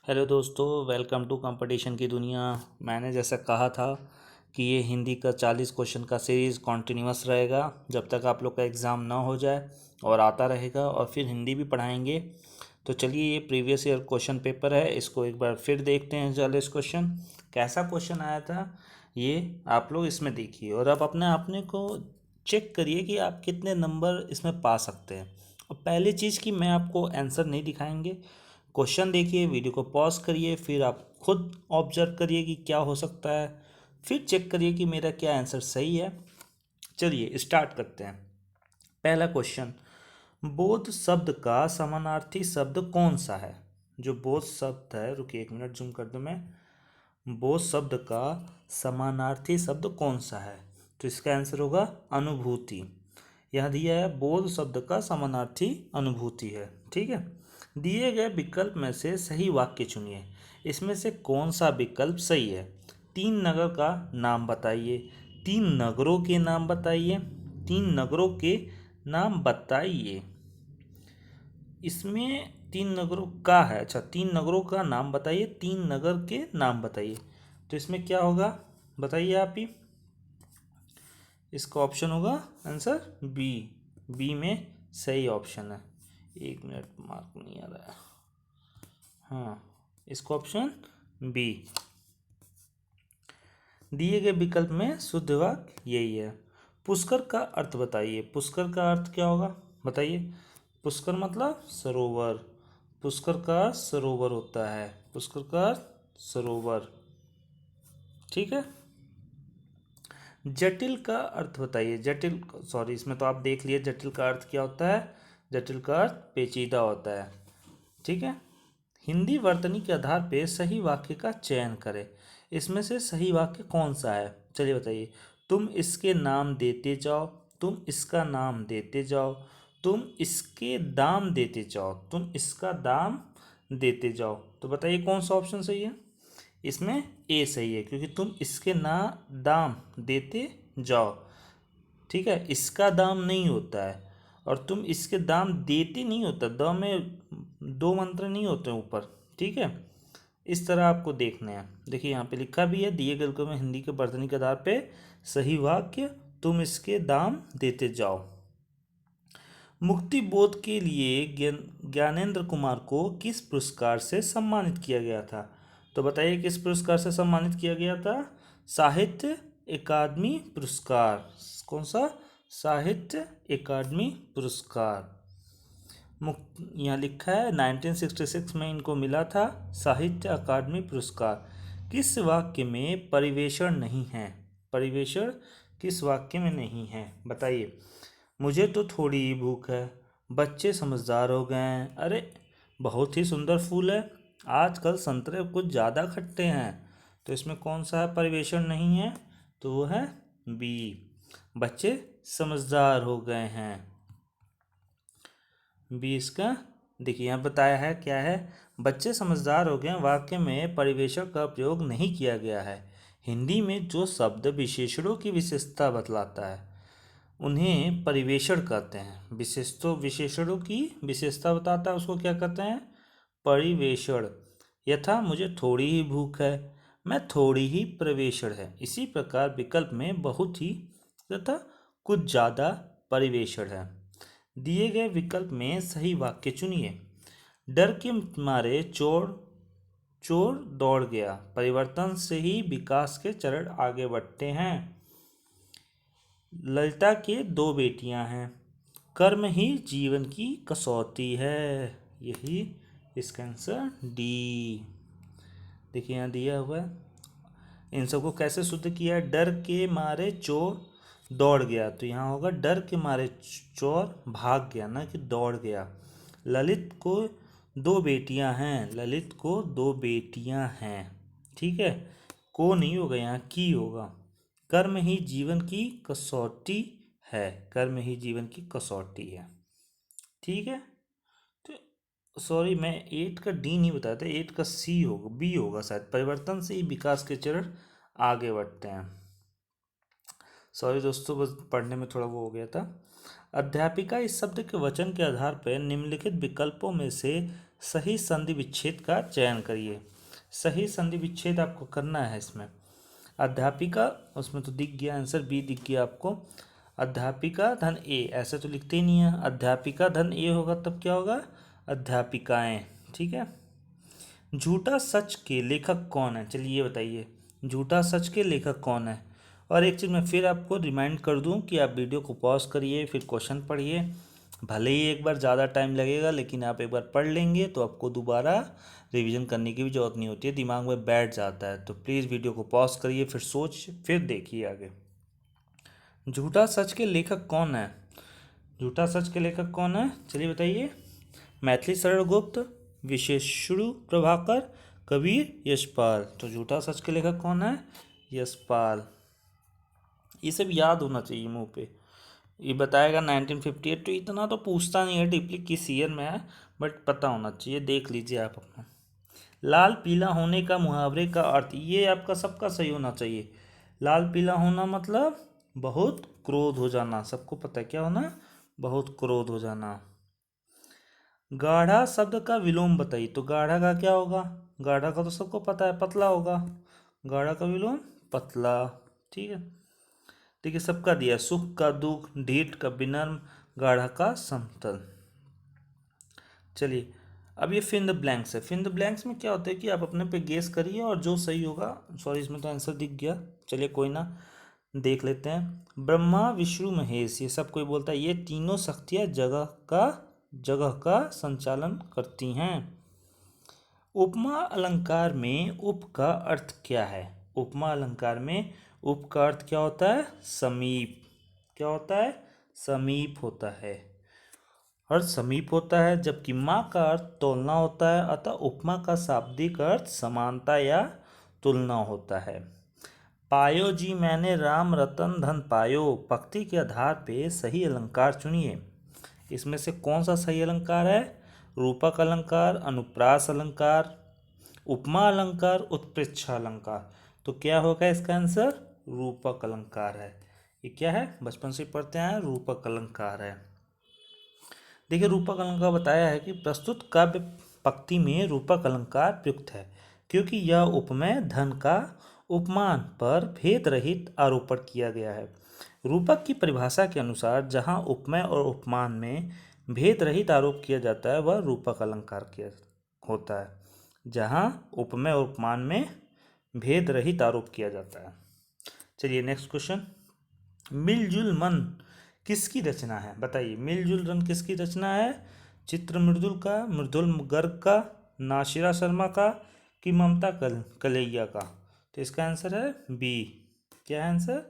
Hello दोस्तों, welcome to competition की दुनिया। मैंने जैसा कहा था कि ये हिंदी का 40 क्वेश्चन का सीरीज़ कॉन्टिन्यूस रहेगा जब तक आप लोग का एग्ज़ाम ना हो जाए और आता रहेगा, और फिर हिंदी भी पढ़ाएंगे। तो चलिए, ये प्रीवियस ईयर क्वेश्चन पेपर है, इसको एक बार फिर देखते हैं। 40 क्वेश्चन कैसा क्वेश्चन आया था ये आप लोग इसमें देखिए, और आप अपने को चेक करिए कि आप कितने नंबर इसमें पा सकते हैं। और पहली चीज़ कि मैं आपको आंसर नहीं दिखाएंगे, क्वेश्चन देखिए, वीडियो को पॉज करिए, फिर आप खुद ऑब्जर्व करिए कि क्या हो सकता है, फिर चेक करिए कि मेरा क्या आंसर सही है। चलिए स्टार्ट करते हैं। पहला क्वेश्चन, बोध शब्द का समानार्थी शब्द कौन सा है? जो बोध शब्द है, रुकिए एक मिनट, जूम कर दूं मैं। बोध शब्द का समानार्थी शब्द कौन सा है? तो इसका आंसर होगा अनुभूति। यह दिया है बोध शब्द का समानार्थी अनुभूति है। ठीक है, दिए गए विकल्प में से सही वाक्य चुनिए। इसमें से कौन सा विकल्प सही है? 3 नगर का नाम बताइए। 3 नगरों के नाम बताइए। 3 नगरों के नाम बताइए। इसमें 3 नगरों का है। अच्छा, 3 नगरों का नाम बताइए, 3 नगर के नाम बताइए। तो इसमें क्या होगा बताइए आप ही। इसका ऑप्शन होगा आंसर बी। बी में सही ऑप्शन है। एक मिनट, मार्क नहीं आ रहा है। हाँ, इसका ऑप्शन बी। दिए गए विकल्प में शुद्ध वाक्य यही है। पुष्कर का अर्थ बताइए। पुष्कर का अर्थ क्या होगा बताइए। पुष्कर मतलब सरोवर। पुष्कर का सरोवर होता है। पुष्कर का अर्थ सरोवर। ठीक है। जटिल का अर्थ बताइए। जटिल, सॉरी, इसमें तो आप देख लिए जटिल का अर्थ क्या होता है। जटिल का अर्थ पेचीदा होता है। ठीक है। हिंदी वर्तनी के आधार पे सही वाक्य का चयन करें। इसमें से सही वाक्य कौन सा है? चलिए बताइए। तुम इसके नाम देते जाओ। तुम इसका नाम देते जाओ। तुम इसके दाम देते जाओ। तुम इसका दाम देते जाओ। तो बताइए कौन सा ऑप्शन सही है? इसमें ए सही है, क्योंकि तुम इसके ना दाम देते जाओ। ठीक है, इसका दाम नहीं होता है, और तुम इसके दाम देते नहीं होता। द में दो मंत्र नहीं होते ऊपर। ठीक है, इस तरह आपको देखना है। देखिए यहाँ पे लिखा भी है, दिए गए विकल्प में हिंदी के वर्तनी के आधार पे सही वाक्य तुम इसके दाम देते जाओ। मुक्ति बोध के लिए ज्ञानेंद्र कुमार को किस पुरस्कार से सम्मानित किया गया था? तो बताइए किस पुरस्कार से सम्मानित किया गया था? साहित्य अकादमी पुरस्कार। कौन सा? साहित्य अकादमी पुरस्कार। मुक्त यहाँ लिखा है 1966 में इनको मिला था साहित्य अकादमी पुरस्कार। किस वाक्य में परिवेषण नहीं है? परिवेषण किस वाक्य में नहीं है बताइए। मुझे तो थोड़ी ही भूख है। बच्चे समझदार हो गए हैं। अरे, बहुत ही सुंदर फूल है। आजकल संतरे कुछ ज़्यादा खट्टे हैं। तो इसमें कौन सा है परिवेषण नहीं है? तो वो है बी, बच्चे समझदार हो गए हैं। बी इसका। देखिए यहाँ बताया है क्या है। बच्चे समझदार हो गए हैं वाक्य में परिवेशक का प्रयोग नहीं किया गया है। हिंदी में जो शब्द विशेषणों की विशेषता बतलाता है उन्हें परिवेषण कहते हैं। विशेषणों की विशेषता बताता है उसको क्या कहते हैं? परिवेषण। यथा मुझे थोड़ी ही भूख है, मैं थोड़ी ही परिवेषण है। इसी प्रकार विकल्प में बहुत ही तथा कुछ ज़्यादा परिवेषण है। दिए गए विकल्प में सही वाक्य चुनिए। डर के मारे चोर चोर दौड़ गया। परिवर्तन से ही विकास के चरण आगे बढ़ते हैं। ललिता के 2 बेटियां हैं। कर्म ही जीवन की कसौटी है। यही इसका आंसर डी। देखिए यहाँ दिया हुआ है। इन सबको कैसे शुद्ध किया है? डर के मारे चोर दौड़ गया, तो यहाँ होगा डर के मारे चोर भाग गया, ना कि दौड़ गया। ललित को 2 बेटियां हैं। ललित को 2 बेटियां हैं। ठीक है, को नहीं होगा, यहाँ की होगा। कर्म ही जीवन की कसौटी है। कर्म ही जीवन की कसौटी है। ठीक है। तो सॉरी, मैं 8 का डी नहीं बताया था, 8 का सी होगा, बी होगा शायद। परिवर्तन से ही विकास के चरण आगे बढ़ते हैं। सॉरी दोस्तों, बस पढ़ने में थोड़ा वो हो गया था। अध्यापिका इस शब्द के वचन के आधार पर निम्नलिखित विकल्पों में से सही संधि विच्छेद का चयन करिए। सही संधि विच्छेद आपको करना है इसमें। अध्यापिका, उसमें तो दिख गया आंसर, बी दिख गया आपको। अध्यापिका धन ए, ऐसे तो लिखते ही नहीं है। अध्यापिका धन ए होगा तब क्या होगा, अध्यापिकाएं। ठीक है। झूठा सच के लेखक कौन है, चलिए ये बताइए, झूठा सच के लेखक कौन है। और एक चीज़ मैं फिर आपको रिमाइंड कर दूं कि आप वीडियो को पॉज करिए, फिर क्वेश्चन पढ़िए। भले ही एक बार ज़्यादा टाइम लगेगा, लेकिन आप एक बार पढ़ लेंगे तो आपको दोबारा रिवीजन करने की भी ज़रूरत नहीं होती है, दिमाग में बैठ जाता है। तो प्लीज़ वीडियो को पॉज करिए, फिर सोच, फिर देखिए आगे। झूठा सच के लेखक कौन है, झूठा सच के लेखक कौन है, चलिए बताइए। मैथिली शरण गुप्त, विशेषुरु प्रभाकर, कबीर, यशपाल। तो झूठा सच के लेखक कौन है, यशपाल। ये सब याद होना चाहिए मुंह पे। ये बताएगा 1958, तो इतना तो पूछता नहीं है डीपली किस ईयर में है, बट पता होना चाहिए, देख लीजिए आप अपना। लाल पीला होने का मुहावरे का अर्थ, ये आपका सबका सही होना चाहिए। लाल पीला होना मतलब बहुत क्रोध हो जाना, सबको पता है क्या होना, बहुत क्रोध हो जाना। गाढ़ा शब्द का विलोम बताइए, तो गाढ़ा का क्या होगा, गाढ़ा का तो सबको पता है, पतला होगा। गाढ़ा का विलोम पतला। ठीक है। देखिए सबका दिया, सुख का दुख, ढीठ का विनम्र, गाढ़ा का समतल। चलिए अब ये फिन द ब्लैंक्स है। फिन द ब्लैंक्स में क्या होता है कि आप अपने पे गेस करिए और जो सही होगा, सॉरी इसमें तो आंसर दिख गया, चलिए कोई ना, देख लेते हैं। ब्रह्मा विष्णु महेश, ये सब कोई बोलता है, ये तीनों शक्तियाँ जगह का संचालन करती हैं। उपमा अलंकार में उप का अर्थ क्या है, उपमा अलंकार में उप का अर्थ क्या होता है, समीप। क्या होता है, समीप होता है, अर्थ समीप होता है। जबकि माँ का अर्थ तोलना होता है, अतः उपमा का शाब्दिक अर्थ समानता या तुलना होता है। पायो जी मैंने राम रतन धन पायो, पंक्ति के आधार पे सही अलंकार चुनिए। इसमें से कौन सा सही अलंकार है, रूपक अलंकार, अनुप्रास अलंकार, उपमा अलंकार, उत्प्रेक्षा अलंकार। तो क्या होगा इसका आंसर, रूपक अलंकार है। ये क्या है, बचपन से पढ़ते हैं, रूपक अलंकार है। देखिए रूपक अलंकार बताया है कि प्रस्तुत काव्य पंक्ति में रूपक अलंकार प्रयुक्त है क्योंकि यह उपमेय धन का उपमान पर भेद रहित आरोपण किया गया है। रूपक की परिभाषा के अनुसार जहाँ उपमेय और उपमान में भेद रहित आरोप किया जाता है वह रूपक अलंकार किया होता है। जहाँ उपमेय और उपमान में भेद रहित आरोप किया जाता है। चलिए नेक्स्ट क्वेश्चन। मिलजुल मन किसकी रचना है, बताइए। मिलजुल मन किसकी रचना है, चित्र मृदुल का, मृदुल गर्ग का, नासिरा शर्मा का, कि ममता कलैया का। तो इसका आंसर है बी। क्या है आंसर,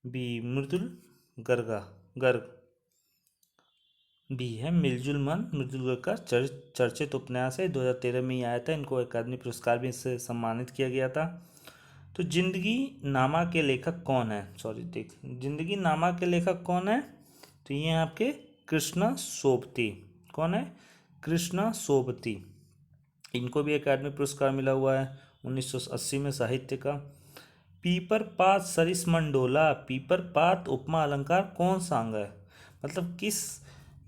बी, मृदुल गर्ग बी है। मिलजुल मन मृदुल गर्ग का चर्चित उपन्यास है, 2013 में ही आया था, इनको अकादमी पुरस्कार भी इससे सम्मानित किया गया था। तो जिंदगी नामा के लेखक कौन है, सॉरी देख, जिंदगी नामा के लेखक कौन है, तो ये हैं आपके कृष्णा सोबती। कौन है, कृष्णा सोबती। इनको भी अकादमी पुरस्कार मिला हुआ है 1980 में साहित्य का। पीपर पात सरिस मंडोला, पीपर पात उपमा अलंकार कौन सा अंग है, मतलब किस,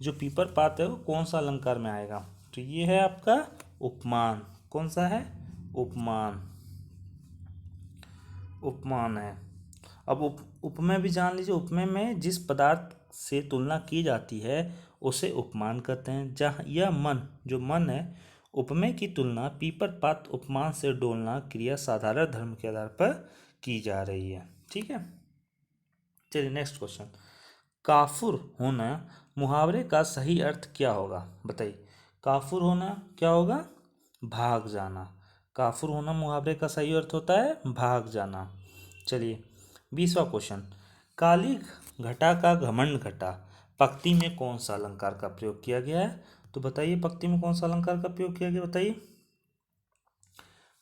जो पीपर पात है वो कौन सा अलंकार में आएगा, तो ये है आपका उपमान। कौन सा है, उपमान, उपमान है। अब उपमेय भी जान लीजिए, उपमेय में जिस पदार्थ से तुलना की जाती है उसे उपमान कहते हैं। जहाँ यह मन, जो मन है, उपमेय की तुलना पीपर पात उपमान से डोलना क्रिया साधारण धर्म के आधार पर की जा रही है। ठीक है। चलिए नेक्स्ट क्वेश्चन। काफुर होना मुहावरे का सही अर्थ क्या होगा, बताइए। काफुर होना क्या होगा, भाग जाना। काफुर होना मुहावरे का सही अर्थ होता है भाग जाना। चलिए 20वां क्वेश्चन। काली घटा का घमंड घटा, पंक्ति में कौन सा अलंकार का प्रयोग किया गया है, तो बताइए पंक्ति में कौन सा अलंकार का प्रयोग किया गया, बताइए।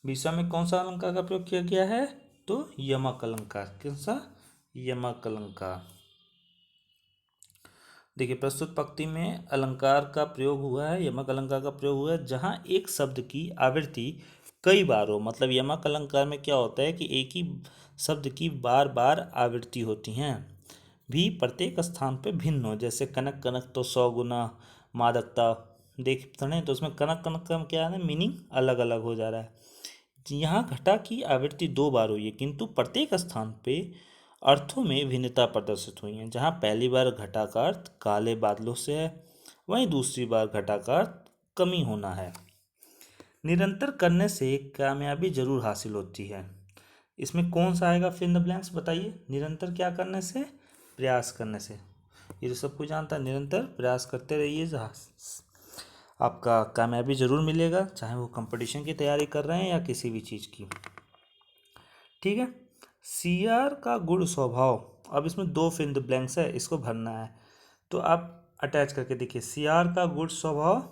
20वां में कौन सा अलंकार का प्रयोग किया गया है, तो यमक अलंकार। कौन सा, यमक अलंकार। देखिए प्रस्तुत पंक्ति में अलंकार का प्रयोग हुआ है, यमक अलंकार का प्रयोग हुआ है जहाँ एक शब्द की आवृत्ति कई बार हो। मतलब यमक अलंकार में क्या होता है कि एक ही शब्द की बार बार आवृत्ति होती हैं, भी प्रत्येक स्थान पर भिन्न हो। जैसे कनक कनक तो 100 गुना, मादकता देख पढ़ें तो उसमें कनक कनक का क्या है ना, मीनिंग अलग अलग हो जा रहा है। यहाँ घटा की आवृत्ति 2 बार हुई है, किंतु प्रत्येक स्थान पे अर्थों में भिन्नता प्रदर्शित हुई है। जहाँ पहली बार घटा का अर्थ काले बादलों से है, वहीं दूसरी बार घटा का अर्थ कमी होना है। निरंतर करने से कामयाबी जरूर हासिल होती है। इसमें कौन सा आएगा फिर इन द ब्लैंक्स, बताइए। निरंतर क्या करने से, प्रयास करने से। ये तो सब कुछ जानता है, निरंतर प्रयास करते रहिए, आपका कामयाबी जरूर मिलेगा, चाहे वो कंपटीशन की तैयारी कर रहे हैं या किसी भी चीज़ की। ठीक है। सीआर का गुण स्वभाव, अब इसमें 2 फिर इन द ब्लैंक्स है, इसको भरना है। तो आप अटैच करके देखिए, सीआर का गुण स्वभाव।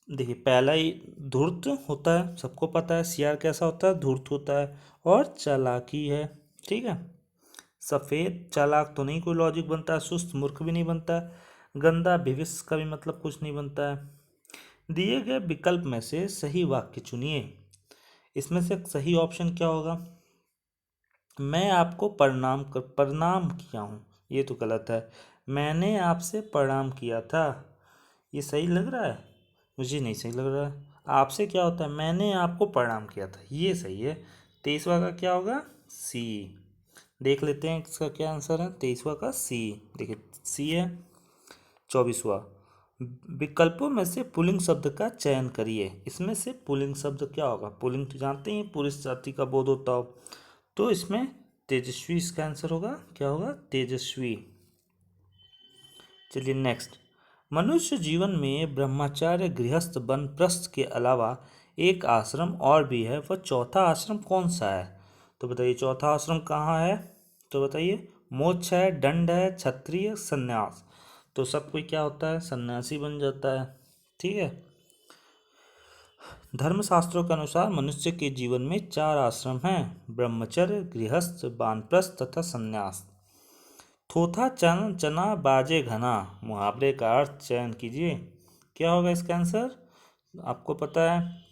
देखिए पहला ही धूर्त होता है, सबको पता है सीआर कैसा होता है, धूर्त होता है, और चालाकी है। ठीक है। सफ़ेद चालाक तो नहीं कोई लॉजिक बनता है, सुस्त मूर्ख भी नहीं बनता है, गंदा भविष्य का भी मतलब कुछ नहीं बनता है। दिए गए विकल्प में से सही वाक्य चुनिए। इसमें से सही ऑप्शन क्या होगा, मैं आपको प्रणाम किया हूँ, ये तो गलत है। मैंने आपसे प्रणाम किया था, ये सही लग रहा है, मुझे नहीं सही लग रहा है। आपसे क्या होता है, मैंने आपको प्रणाम किया था, ये सही है। 23वां का क्या होगा, सी। देख लेते हैं इसका क्या आंसर है, 23वां का सी। देखिए सी है। 24वां, विकल्पों में से पुल्लिंग शब्द का चयन करिए। इसमें से पुल्लिंग शब्द क्या होगा, पुल्लिंग तो जानते हैं पुरुष जाति का बोध होता हो, तो इसमें तेजस्वी इसका आंसर होगा, क्या होगा, तेजस्वी। चलिए नेक्स्ट, मनुष्य जीवन में ब्रह्मचार्य गृहस्थ वानप्रस्थ के अलावा एक आश्रम और भी है, वह चौथा आश्रम कौन सा है। तो बताइए चौथा आश्रम कहाँ है, तो बताइए मोक्ष है, दंड है, क्षत्रिय, संन्यास। तो सब कोई क्या होता है, सन्यासी बन जाता है। ठीक है। धर्मशास्त्रों के अनुसार मनुष्य के जीवन में 4 आश्रम हैं, ब्रह्मचर्य, गृहस्थ, वानप्रस्थ तथा संन्यास। थोथा चन चना बाजे घना, मुहावरे का अर्थ चयन कीजिए। क्या होगा इसका आंसर, आपको पता है,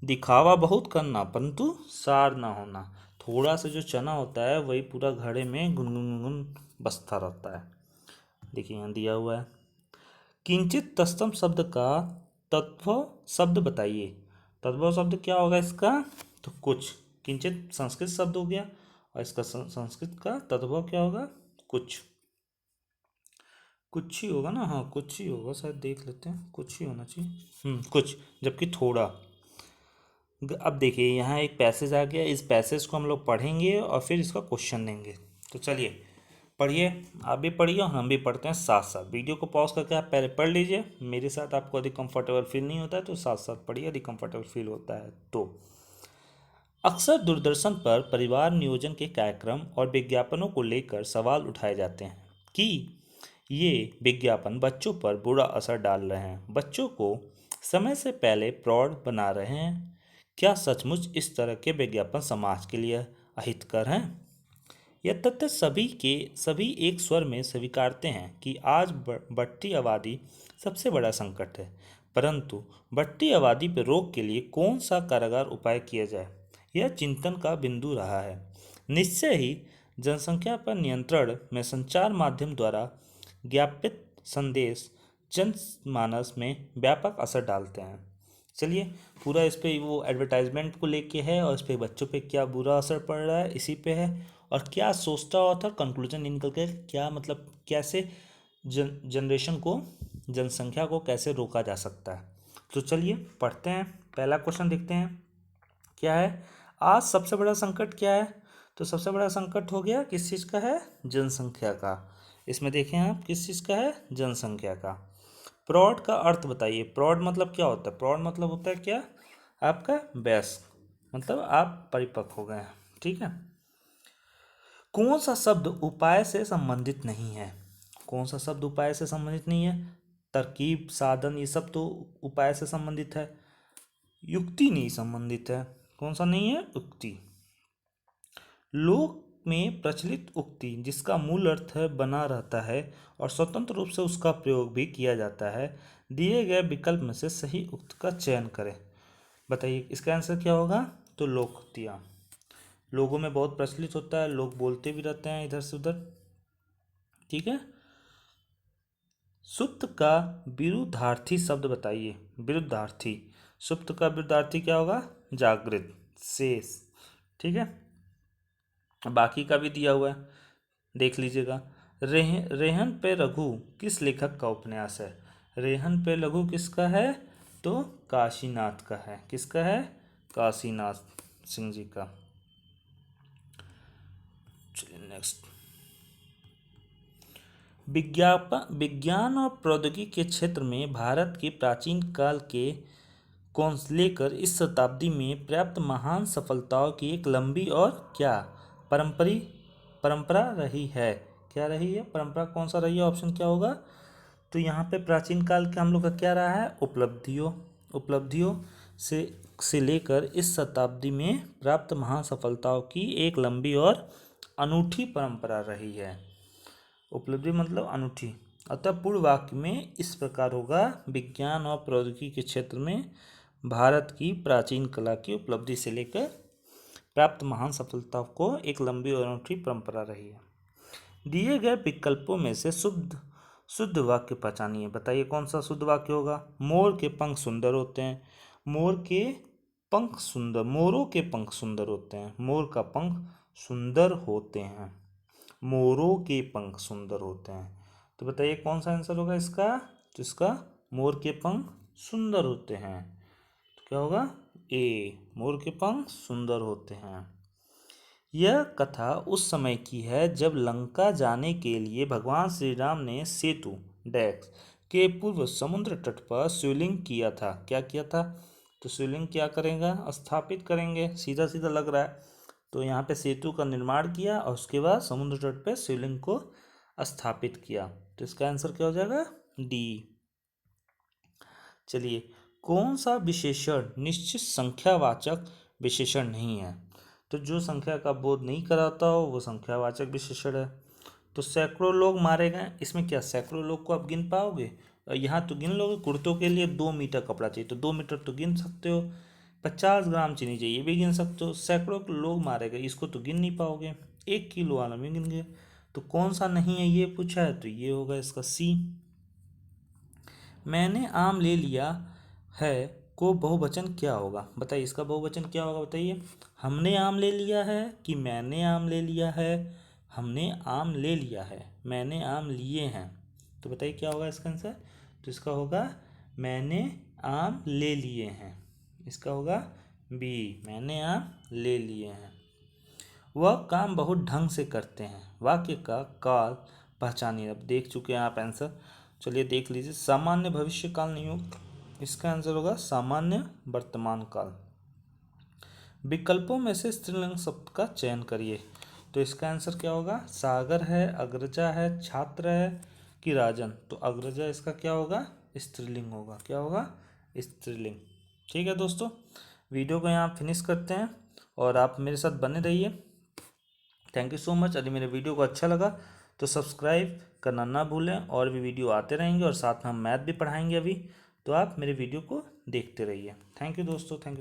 दिखावा बहुत करना परंतु सार ना होना। थोड़ा सा जो चना होता है वही पूरा घड़े में गुनगुन गुनगुन बसता रहता है। देखिए यहाँ दिया हुआ है। किंचित तत्सम शब्द का तद्भव शब्द बताइए। तद्भव शब्द क्या होगा इसका, तो कुछ। किंचित संस्कृत शब्द हो गया, और इसका संस्कृत का तद्भव क्या होगा, कुछ। कुछ ही होगा ना, हाँ कुछ ही होगा शायद, देख लेते हैं, कुछ ही होना चाहिए, कुछ, जबकि थोड़ा। अब देखिए यहाँ एक पैसेज आ गया, इस पैसेज को हम लोग पढ़ेंगे और फिर इसका क्वेश्चन देंगे। तो चलिए पढ़िए, आप भी पढ़िए और हम भी पढ़ते हैं साथ साथ। वीडियो को पॉज करके आप पहले पढ़ लीजिए, मेरे साथ आपको अधिक कंफर्टेबल फील नहीं होता है तो साथ साथ पढ़िए, अधिक कंफर्टेबल फील होता है तो। अक्सर दूरदर्शन पर परिवार नियोजन के कार्यक्रम और विज्ञापनों को लेकर सवाल उठाए जाते हैं कि ये विज्ञापन बच्चों पर बुरा असर डाल रहे हैं, बच्चों को समय से पहले प्रौढ़ बना रहे हैं। क्या सचमुच इस तरह के विज्ञापन समाज के लिए अहितकर हैं। यह तथ्य सभी एक स्वर में स्वीकारते हैं कि आज बढ़ती आबादी सबसे बड़ा संकट है, परंतु बढ़ती आबादी पर रोक के लिए कौन सा कारगर उपाय किया जाए, यह चिंतन का बिंदु रहा है। निश्चय ही जनसंख्या पर नियंत्रण में संचार माध्यम द्वारा ज्ञापित संदेश जनमानस में व्यापक असर डालते हैं। चलिए पूरा इस पे वो एडवर्टाइजमेंट को लेके है, और इस पे बच्चों पे क्या बुरा असर पड़ रहा है इसी पे है, और क्या सोचता ऑथर कंक्लूजन निकल के क्या मतलब कैसे जनरेशन को, जनसंख्या को कैसे रोका जा सकता है। तो चलिए पढ़ते हैं, पहला क्वेश्चन देखते हैं क्या है। आज सबसे बड़ा संकट क्या है, तो सबसे बड़ा संकट हो गया किस चीज़ का है, जनसंख्या का। इसमें देखें आप किस चीज़ का है, जनसंख्या का। प्रौढ़ का अर्थ बताइए, प्रौढ़ मतलब क्या होता है, प्रौढ़ मतलब होता है क्या, आपका वयस्क, मतलब आप परिपक्व हो गए हैं। ठीक है। कौन सा शब्द उपाय से संबंधित नहीं है, कौन सा शब्द उपाय से संबंधित नहीं है, तरकीब, साधन, ये सब तो उपाय से संबंधित है, युक्ति नहीं संबंधित है। कौन सा नहीं है, युक्ति। लोक में प्रचलित उक्ति जिसका मूल अर्थ बना रहता है और स्वतंत्र रूप से उसका प्रयोग भी किया जाता है, दिए गए विकल्प में से सही उक्त का चयन करें। बताइए इसका आंसर क्या होगा, तो लोकोक्तियाँ। लोगों में बहुत प्रचलित होता है, लोग बोलते भी रहते हैं इधर से उधर। ठीक है। सुप्त का विरुद्धार्थी शब्द बताइए। विरुद्धार्थी, सुप्त का विरुद्धार्थी क्या होगा? जागृत, शेष। ठीक है, बाकी का भी दिया हुआ है, देख लीजिएगा। रेहन पे रघु किस लेखक का उपन्यास है? रेहन पे लघु किसका है? तो काशीनाथ का है। किसका है? काशीनाथ सिंह जी का। चलिए नेक्स्ट। विज्ञान और प्रौद्योगिकी के क्षेत्र में भारत के प्राचीन काल के कौन लेकर इस शताब्दी में प्राप्त महान सफलताओं की एक लंबी और क्या परंपरा रही है? क्या रही है? परंपरा कौन सा रही है? ऑप्शन क्या होगा? तो यहाँ पे प्राचीन काल के हम लोग का क्या रहा है? उपलब्धियों से लेकर इस शताब्दी में प्राप्त महान सफलताओं की एक लंबी और अनूठी परंपरा रही है। उपलब्धि मतलब अनूठी। अतः पूर्ण वाक्य में इस प्रकार होगा, विज्ञान और प्रौद्योगिकी के क्षेत्र में भारत की प्राचीन कला की उपलब्धि से लेकर प्राप्त महान सफलता को एक लंबी और अनूठी परंपरा रही है। दिए गए विकल्पों में से शुद्ध वाक्य पहचानिए। बताइए कौन सा शुद्ध वाक्य होगा? मोर के पंख सुंदर होते हैं। मोरों के पंख सुंदर होते हैं। मोर का पंख सुंदर होते हैं। मोरों के पंख सुंदर होते हैं। तो बताइए कौन सा आंसर होगा इसका? तो इसका मोर के पंख सुंदर होते हैं, तो क्या होगा? ए, मोर के पंख सुंदर होते हैं। यह कथा उस समय की है जब लंका जाने के लिए भगवान श्री राम ने सेतु डैक्स के पूर्व समुद्र तट पर शिवलिंग किया था। क्या किया था? तो शिवलिंग क्या करेंगे? स्थापित करेंगे। सीधा सीधा लग रहा है। तो यहाँ पे सेतु का निर्माण किया और उसके बाद समुद्र तट पर शिवलिंग को स्थापित किया। तो इसका आंसर क्या हो जाएगा? डी। चलिए, कौन सा विशेषण निश्चित संख्यावाचक विशेषण नहीं है? तो जो संख्या का बोध नहीं कराता हो वो संख्यावाचक विशेषण है। तो सैकड़ों लोग मारे गए, इसमें क्या सैकड़ों लोग को आप गिन पाओगे? यहाँ तो गिन लोगे। कुर्तों के लिए 2 मीटर कपड़ा चाहिए तो 2 मीटर तो गिन सकते हो। 50 ग्राम चीनी चाहिए, ये भी गिन सकते हो। सैकड़ों लोग मारे गए, इसको तो गिन नहीं पाओगे। 1 किलो वाला भी गिन गए। तो कौन सा नहीं है ये पूछा है, तो ये होगा इसका सी। मैंने आम ले लिया है को बहुवचन क्या होगा? बताइए इसका बहुवचन क्या होगा? बताइए। हमने आम ले लिया है कि मैंने आम ले लिया है? हमने आम ले लिया है, मैंने आम लिए हैं। तो बताइए क्या होगा इसका आंसर? तो इसका होगा मैंने आम ले लिए हैं। इसका होगा बी, मैंने आम ले लिए हैं। वह काम बहुत ढंग से करते हैं। वाक्य का काल पहचानिए। अब देख चुके हैं आप आंसर। चलिए देख लीजिए। सामान्य भविष्य काल नियुक्त, इसका आंसर होगा सामान्य वर्तमान काल। विकल्पों में से स्त्रीलिंग शब्द का चयन करिए। तो इसका आंसर क्या होगा? सागर है, अग्रजा है, छात्र है कि राजन? तो अग्रजा इसका क्या होगा? स्त्रीलिंग होगा। क्या होगा? स्त्रीलिंग। ठीक है दोस्तों, वीडियो को यहाँ फिनिश करते हैं और आप मेरे साथ बने रहिए। Thank you so much. यदि मेरे वीडियो को अच्छा लगा तो सब्सक्राइब करना ना भूलें। और भी वीडियो आते रहेंगे और साथ में हम मैथ भी पढ़ाएंगे अभी। तो आप मेरे वीडियो को देखते रहिए। थैंक यू दोस्तों, थैंक यू।